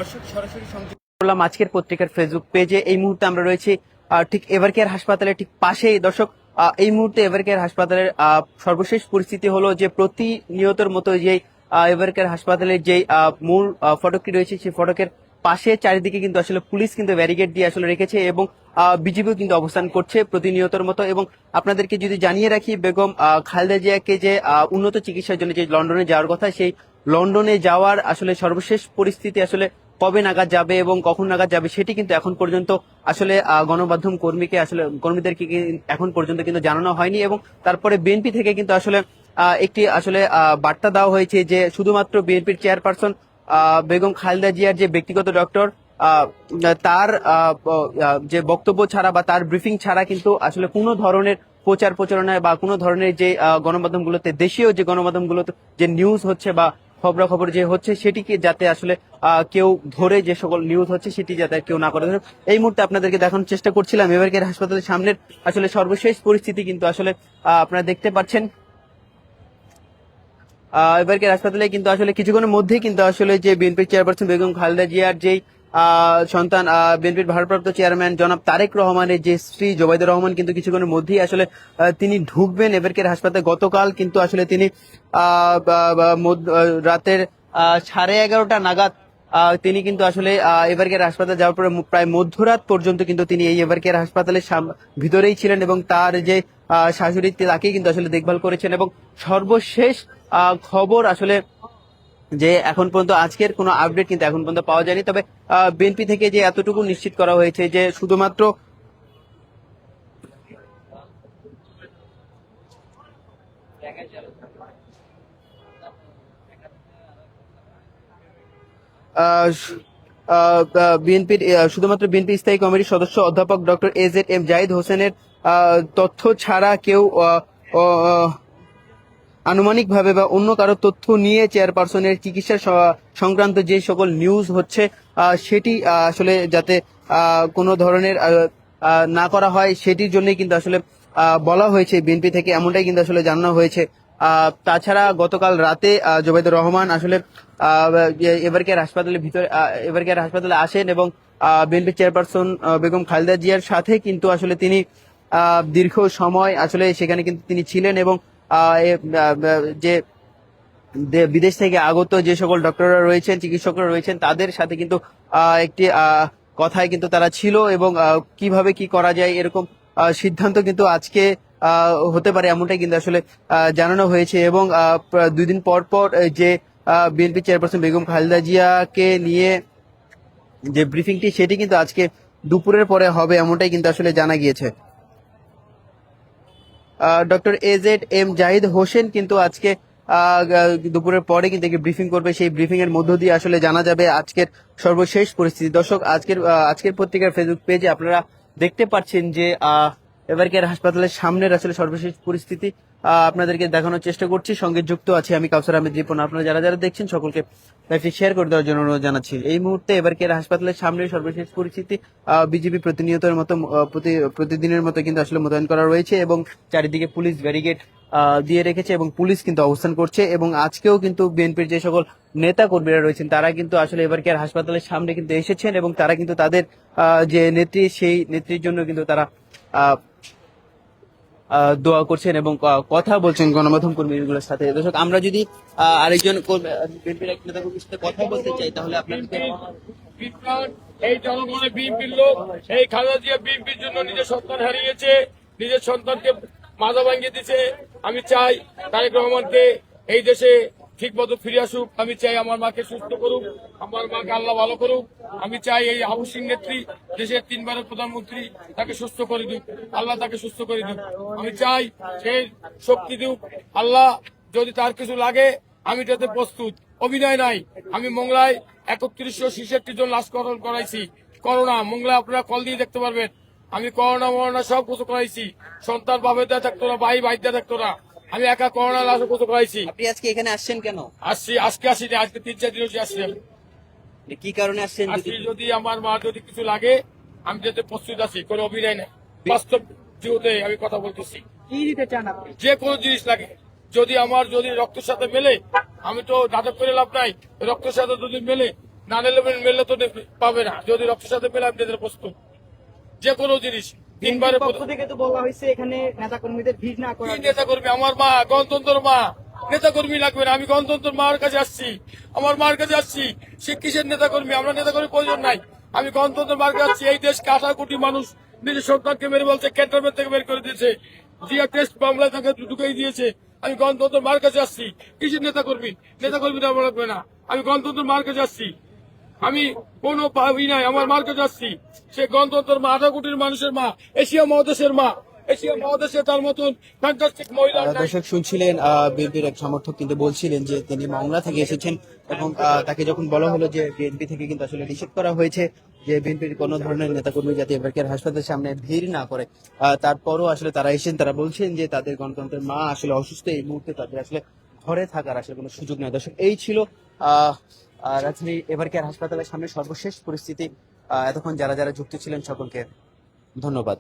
দর্শক সরাসরি সংযোগ করলাম আজকের পত্রিকার ফেসবুক পেজে। এই মুহূর্তে আমরা রয়েছি ঠিক এভারকেয়ার হাসপাতালের ঠিক পাশেই। দর্শক, এই মুহূর্তে এভারকেয়ার হাসপাতালের সর্বশেষ পরিস্থিতি হলো যে প্রতিনিয়তর মতো যে এভারকেয়ার হাসপাতালের যে মূল ফটকটি রয়েছে সেই ফটকের পাশে চারিদিকে কিন্তু আসলে পুলিশ কিন্তু ব্যারিকেড দিয়ে আসলে রেখেছে এবং বিজিবিও কিন্তু অবস্থান করছে প্রতিনিয়তর মতো। এবং আপনাদেরকে যদি জানিয়ে রাখি, বেগম খালেদা জিয়াকে যে উন্নত চিকিৎসার জন্য যে লন্ডনে যাওয়ার কথা, সেই লন্ডনে যাওয়ার আসলে সর্বশেষ পরিস্থিতি আসলে কবে নাগাদ যাবে এবং কখন নাগাদ যাবে সেটি কিন্তু এখন পর্যন্ত আসলে গণমাধ্যম কর্মীদেরকে এখন পর্যন্ত কিন্তু জানানো হয়নি। এবং তারপরে বিএনপি থেকে কিন্তু আসলে একটি আসলে বার্তা দেওয়া হয়েছে যে শুধুমাত্র বিএনপির চেয়ারপারসন বেগম খালেদা জিয়ার যে ব্যক্তিগত ডক্টর তার যে বক্তব্য ছাড়া বা তার ব্রিফিং ছাড়া কিন্তু আসলে কোনো ধরনের প্রচার প্রচারণায় বা কোনো ধরনের যে গণমাধ্যমগুলোতে, দেশীয় যে গণমাধ্যমগুলোতে যে নিউজ হচ্ছে বা খবরাখবর যে হচ্ছে সেটিকে যাতে আসলে কেউ ধরে, যে সকল নিউজ হচ্ছে সেটি যাতে কেউ না করে। এই মুহূর্তে আপনাদেরকে দেখানোর চেষ্টা করছিলাম এভারকেয়ার হাসপাতালের সামনের আসলে সর্বশেষ পরিস্থিতি কিন্তু আসলে আপনারা দেখতে পাচ্ছেন। এভারকেয়ার হাসপাতালে কিন্তু আসলে কিছুক্ষণের মধ্যেই কিন্তু আসলে যে বিএনপির চেয়ারপারসন বেগম খালেদা জিয়ার যেই সন্তান বিএনপির ভারপ্রাপ্ত চেয়ারম্যান জনাব তারেক রহমানের যে স্ত্রী জোবাইদা রহমান কিন্তু কিছুক্ষণের মধ্যেই আসলে তিনি ঢুকবেন এভারকেয়ার হাসপাতালে। গতকাল কিন্তু আসলে তিনি রাতের 11:30 নাগাদ তিনি কিন্তু আসলে এভারকেয়ার হাসপাতালে যাওয়ার পরে প্রায় মধ্যরাত পর্যন্ত কিন্তু তিনি এই এভারকেয়ার হাসপাতালের ভিতরেই ছিলেন এবং তার যে শাশুড়ি তাকে কিন্তু আসলে দেখভাল করেছেন। এবং সর্বশেষ খবর আসলে যে এখন পর্যন্ত আজকের কোনো আপডেট কিন্তু এখন পর্যন্ত পাওয়া যায়নি। তবে বিএনপি থেকে যে এতটুকু নিশ্চিত করা হয়েছে যে শুধুমাত্র বিএনপির শুধুমাত্র বিএনপি স্থায়ী কমিটির সদস্য অধ্যাপক ডক্টর AZM জাহিদ হোসেনের তথ্য ছাড়া কেউ আনুমানিকভাবে বা অন্য কারো তথ্য নিয়ে চেয়ারপারসনের চিকিৎসা সংক্রান্ত যে সকল নিউজ হচ্ছে সেটি আসলে যাতে কোনো ধরনের না করা হয় সেটির জন্যই কিন্তু আসলে বলা হয়েছে বিএনপি থেকে, এমনটাই কিন্তু আসলে জানানো হয়েছে। তাছাড়া গতকাল রাতে জোবাইদুর রহমান আসলে এভারকেয়ার হাসপাতালের ভিতরে এভারকেয়ার হাসপাতালে আসেন এবং বিএনপি চেয়ারপারসন বেগম খালেদা জিয়ার সাথে কিন্তু আসলে তিনি দীর্ঘ সময় আসলে সেখানে কিন্তু তিনি ছিলেন এবং যে বিদেশ থেকে আগত যে সকল ডক্টররা রয়েছেন, চিকিৎসকরা রয়েছেন, তাদের সাথে কিন্তু একটি কথায় কিন্তু তারা ছিল এবং কিভাবে কি করা যায় এরকম সিদ্ধান্ত কিন্তু আজকে হতে পারে এমনটাই কিন্তু আসলে জানানো হয়েছে। এবং 2 দিন পর পর যে বিএনপি চেয়ারপারসন বেগম খালেদা জিয়াকে নিয়ে যে ব্রিফিংটি সেটি কিন্তু আজকে দুপুরের পরে হবে এমনটাই কিন্তু আসলে জানা গিয়েছে। ডক্টর AZM জাহিদ হোসেন কিন্তু আজকে দুপুরের পরে কিন্তু ব্রিফিং করবে। সেই ব্রিফিং এর মধ্য দিয়ে আসলে জানা যাবে আজকের সর্বশেষ পরিস্থিতি। দর্শক, আজকের পত্রিকার ফেসবুক পেজে আপনারা দেখতে পাচ্ছেন যে এভারকেয়ার হাসপাতালের সামনের আসলে সর্বশেষ পরিস্থিতি আপনাদেরকে দেখানোর চেষ্টা করছি। সঙ্গে যুক্ত আছে আমি কাউসার আহমেদ রিপন। আপনারা যারা যারা দেখছেন সকলকে লাইভটি শেয়ার করে দেওয়ার জন্য অনুরোধ জানাচ্ছি। এই মুহূর্তে এভারকেয়ার হাসপাতালের সামনের সর্বশেষ পরিস্থিতি, বিজিবি প্রতিনিয়তের মতো প্রতিদিনের মতো কিন্তু আসলে মোতায়েন করা রয়েছে এবং চারিদিকে পুলিশ ব্যারিকেড দিয়ে রেখেছে এবং পুলিশ কিন্তু অবস্থান করছে। এবং আজকেও কিন্তু বিএনপির যে সকল নেতা কর্মীরা রয়েছেন তারা কিন্তু আসলে এভারকেয়ার হাসপাতালের সামনে কিন্তু এসেছেন এবং তারা কিন্তু তাদের যে নেত্রী, সেই নেত্রীর জন্য কিন্তু তারা দোয়া করছেন এবং কথা বলছেন গণমাধ্যম কর্মীগুলোর সাথে। দর্শক, আমরা যদি আরেকজন বিএনপির এক নেতা কর্মীর সাথে কথা বলতে চাই তাহলে আপনাদেরকে এই জনগণের বিএনপির লোক, এই খালেদা জিয়া বিএনপির জন্য নিজের সন্তান হারিয়েছে, নিজের সন্তানকে মাজা ভাঙিয়ে দিছে। আমি চাই তারেক রহমানকে এই দেশে ঠিক মতো ফিরে আসুক। আমি চাই আমার মাকে সুস্থ করুক, আমার মাকে আল্লাহ ভালো করুক। আমি চাই এই আবু সিং নেত্রী, দেশের 3 বারের প্রধানমন্ত্রী, তাকে সুস্থ করে দিক, আল্লাহ তাকে সুস্থ করে দিক। আমি চাই সে শক্তি দিক আল্লাহ। যদি তার কিছু লাগে আমি তাতে প্রস্তুত, অভিনয় নাই। আমি মোংলায় 3166 জন লাশ করাইছি। করোনা মোংলায় আপনারা কল দিয়ে দেখতে পারবেন। আমি করোনা সব কিছু করাইছি। সন্তান বাপের দেওয়া থাকতো না, ভাই দেওয়া থাকতো না। আমি একা করোনা লাশ কিছু করাইছি। আপনি আজকে এখানে আসছেন কেন? আজকে আসিনি, আজকে 3-4 দিন আসছি। আমি কি কারণে আসছেন? যদি আমার মা যদি কিছু লাগে আমি যাতে প্রস্তুত আছি, কোনো অভিনয় নেই। বাস্তব জীবনে আমি কথা বলতেছি। কি দিতে চান আপনি? যে কোনো জিনিস লাগে, যদি রক্তের সাথে মেলে, আমি তো নাটক করে লাভ নাই। রক্তের সাথে যদি মেলে না নিলে মেলে তো পাবে না। যদি রক্তের সাথে পেলে আমি দিতে প্রস্তুত, যে কোনো জিনিস তিনবারে পক্ষ থেকে তো বলা হয়েছে এখানে নেতা কর্মীদের ভিড় না কি করার নেতা কর্মী? আমার মা গণতন্ত্র মা, নেতা কর্মী লাগবে না। আমি গণতন্ত্র মার কাছে আসছি, আমার মার কাছে আসছি। সে কিসের নেতা কর্মী? আমরা নেতা কর্মী প্রয়োজন নাই। আমি গণতন্ত্র মার কাছে আসছি। এই দেশকে 18 কোটি মানুষ নিজের সন্তানকে মেরে বলছে, ক্যান্টনমেন্ট থেকে বের করে দিয়েছে, জিয়া টেস্ট মামলায় তাকে ঢুকাই দিয়েছে। আমি গণতন্ত্র মার কাছে আসছি। কিসের নেতা কর্মী? নেতা কর্মীরা আমার লাগবে না। আমি গণতন্ত্র মার কাছে আসছি। আমি কোনো পাবি নাই, আমার মার কাছে আসছি। সে গণতন্ত্রের মা, 18 কোটির মানুষের মা, এশিয়া মহাদেশের মা। এশিয়া মহাদেশে তার মতন ফ্যান্টাস্টিক মহিলা নাই। দর্শক শুনছিলেন বিএনপির এক সমর্থক কিন্তু বলছিলেন যে তিনি মংলা থেকে এসেছেন এবং তাকে যখন বলা হলো যে বিএনপি থেকে কিন্তু আসলে নিষেধ করা হয়েছে যে বিএনপির কোনো ধরনের নেতাকর্মী যাতে এবারকার হাসপাতালের সামনে ভিড় না করে, তারপরও আসলে তারা এসেছেন। তারা বলছেন যে তাদের গণতন্ত্রের মা আসলে অসুস্থ, এই মুহূর্তে তাদের আসলে ঘরে থাকার আসলে কোনো সুযোগ নেই। দর্শক এই ছিল রাজধানী এবারকার হাসপাতালের সামনে সর্বশেষ পরিস্থিতি। এতক্ষণ যারা যারা যুক্ত ছিলেন সকলকে ধন্যবাদ।